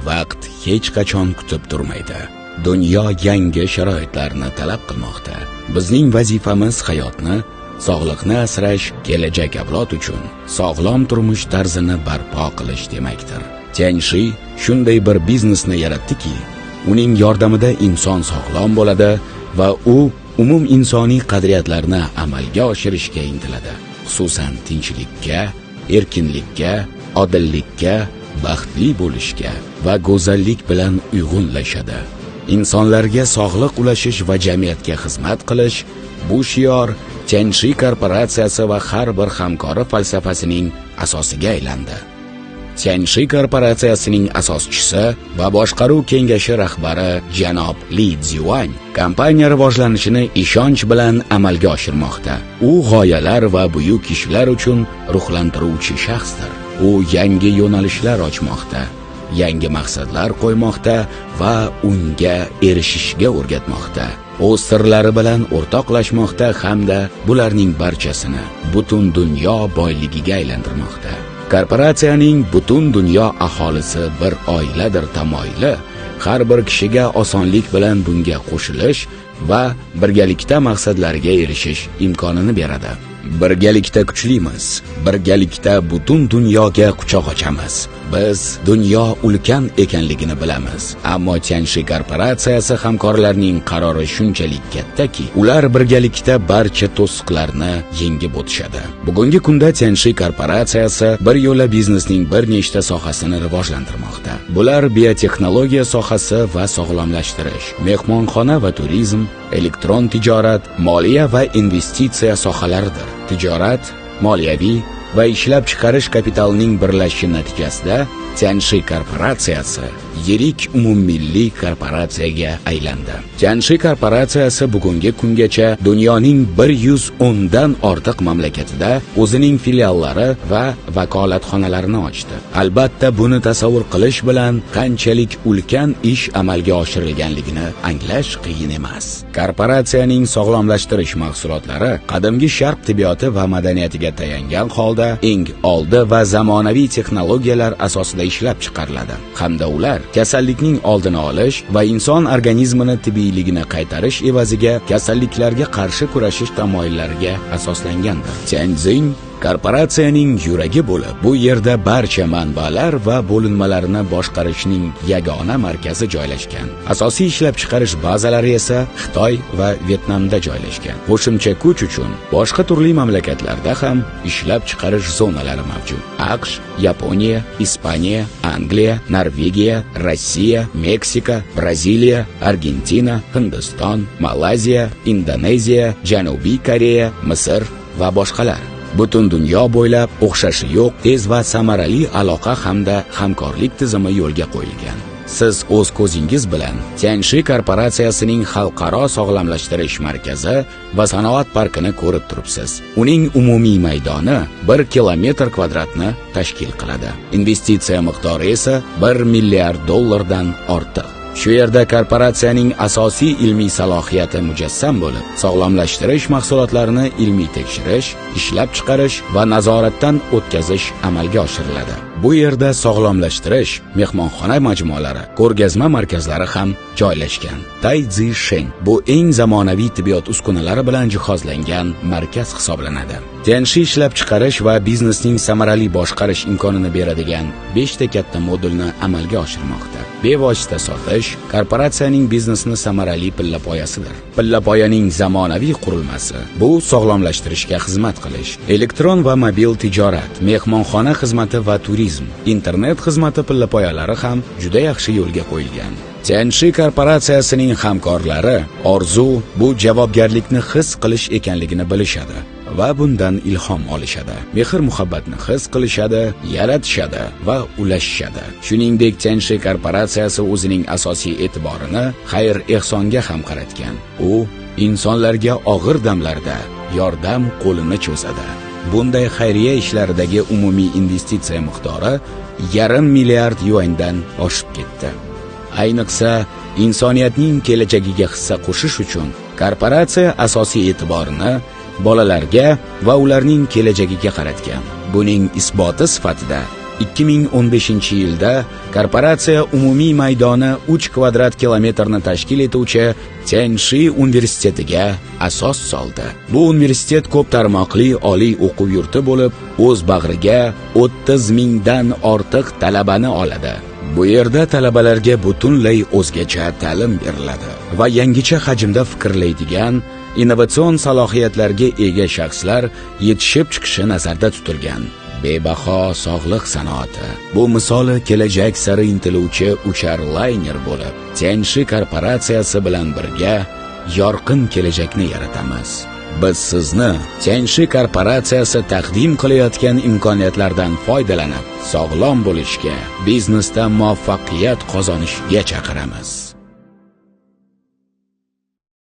Vaqt hech qachon kutib turmaydi. Dunyo yangi sharoitlarni talab qilmoqda. Bizning vazifamiz hayotni, sog'liqni asrash, kelajak avlod uchun sog'lom turmush tarzini barpo qilish demakdir. Tian Shi shunday bir biznesni yaratdiki, uning yordamida inson sog'lom bo'ladi va u umum insoniy qadriyatlarni amalga oshirishga intiladi. Xususan tinchlikka, erkinlikka, odillikka, baxtli bo'lishga va go'zallik bilan uyg'unlashadi. Insonlarga sog'liq ulashish va jamiyatga xizmat qilish bu shior Tian Shi korporatsiyasi va har bir hamkori falsafasining asosiga aylandi. Tian Shi korporatsiyasining asoschisi va boshqaruv kengashi rahbari janob Li Ziwang kompaniya rivojlanishini ishonch bilan amalga oshirmoqda. U g'oyalar va buyuk ishlar uchun ruhlantiruvchi shaxsdir. U yangi yo'nalishlar ochmoqda, yangi maqsadlar qo'ymoqda va unga erishishga o'rgatmoqda. O'z sirlari bilan o'rtoqlashmoqda hamda bularning barchasini butun dunyo boyligiga aylantirmoqda. Korporatsiyaning butun dunyo aholisi bir oiladir tamoyili har bir kishiga osonlik bilan bunga qo'shilish va birgalikda maqsadlarga erishish imkonini beradi. Birgalikda kuchlimiz, birgalikda butun dunyoga quchoq ochamiz. Biz dunyo ulkan ekanligini bilamiz, ammo Tian Shi korporatsiyasi hamkorlarining qarori shunchalik kattaki, ular birgalikda barcha to'siqlarni yengib o'tishadi. Bugungi kunda Tian Shi korporatsiyasi bir yo'la biznesning bir nechta sohasini rivojlantirmoqda. Bular biotexnologiya sohasi va sog'lomlashtirish, mehmonxona va turizm, elektron tijorat, moliya va investitsiya sohalaridir. Tijorat, moliyaviy va ishlab chiqarish kapitalining birlashishi natijasida Tian Shi korporatsiyasi yirik umummilliy korporatsiyaga aylandi. Tian Shi korporatsiyasi bugungi kungacha dunyoning 110 dan ortiq mamlakatida o'zining filiallari va vakolatxonalarini ochdi. Albatta buni tasavvur qilish bilan qanchalik ulkan ish amalga oshirilganligini anglash qiyin emas. Korporatsiyaning sog'lomlashtirish mahsulotlari qadimgi sharq tibbiyoti va madaniyatiga tayangan holda eng oldi va zamonaviy texnologiyalar asosida ishlab chiqariladi hamda ular kasallikning oldini olish va inson organizmini tibbiyligini qaytarish evaziga kasalliklarga qarshi kurashish tamoyillariga asoslangandir. Tianjin korporatsiyaning yuragi bo'lib, bu yerda barcha manbalar va bo'linmalarni boshqarishning yagona markazi joylashgan. Asosiy ishlab chiqarish bazalari esa Xitoy va Vyetnamda joylashgan. Qo'shimcha kuch uchun boshqa turli mamlakatlarda ham ishlab chiqarish zonalari mavjud. AQSh, Yaponiya, Ispaniya, Angliya, Norvegiya, Rossiya, Meksika, Braziliya, Argentina, Hindiston, Malayziya, Indoneziya, Janubiy Koreya, Misr va boshqalar. Butun dunyo bo'ylab o'xshashi yo'q, tez va samarali aloqa hamda hamkorlik tizimi yo'lga qo'yilgan. Siz o'z ko'zingiz bilan Tian Shi korporatsiyasining xalqaro sog'lomlashtirish markazi va sanoat parkini ko'rib turibsiz. Uning umumiy maydoni 1 kilometr kvadratni tashkil qiladi. Investitsiya miqdori esa $1 milliard dan ortiq. Shu yerda korporatsiyaning asosiy ilmiy salohiyati mujassam bo'lib, sog'lomlashtirish mahsulotlarini ilmiy tekshirish, ishlab chiqarish va nazoratdan o'tkazish amalga oshiriladi. Bu yerda sog'lomlashtirish, mehmonxona majmualari, ko'rgazma markazlari ham joylashgan. Taizhi Sheng bu eng zamonaviy tibbiyot uskunalari bilan jihozlangan markaz hisoblanadi. Tian Shi ishlab chiqarish va biznesning samarali boshqarish imkonini beradigan 5 ta katta modulni amalga oshirmoqda. Bevosita sotish korporatsiyaning biznesni samarali pillapoyasidir. Pillapoyaning zamonaviy qurilmasi bu sog'lomlashtirishga xizmat qilish, elektron va mobil tijorat, mehmonxona xizmati va turizm, internet xizmati pillapoyalari ham juda yaxshi yo'lga qo'yilgan. Tian Shi korporatsiyasining hamkorlari orzu bu javobgarlikni his qilish ekanligini bilishadi va bundan ilhom olishadi. Mehr-muhabbatni his qilishadi, yaratishadi va ulashishadi. Shuningdek, Tian Shi korporatsiyasi o'zining asosiy e'tiborini xayr-ehsonga ham qaratgan. U insonlarga og'ir damlarda yordam qo'lini cho'zadi. Bunday xayriya ishlaridagi umumiy investitsiya miqdori $1,5 milliard yuandan oshib ketdi. Ayniqsa, insoniyatning kelajagiga hissa qo'shish uchun korporatsiya asosiy e'tiborini bolalarga va ularning kelajagiga qaratgan. Buning isboti sifatida 2015-yilda korporatsiya umumiy maydoni 3 kvadrat kilometrni tashkil etuvchi Tianshi universitetiga asos soldi. Bu universitet ko'p tarmoqli oliy o'quv yurti bo'lib, o'z bag'riga 30 mingdan ortiq talabani oladi. Bu yerda talabalarga butunlay o'zgacha ta'lim beriladi va yangicha hajmda fikrlaydigan, innovatsion salohiyatlarga ega shaxslar yetishib chiqishi nazarda tutilgan. Bebaho sog'liq sanoati. Bu misoli kelajak sari intiluvchi uchar layner bo'lib, Tianshi korporatsiyasi bilan birga yorqin kelajakni yaratamiz. Biz sizni Tianshi korporatsiyasi taqdim qilayotgan imkoniyatlardan foydalanib, sog'lom bo'lishga, biznesda muvaffaqiyat qozonishga chaqiramiz.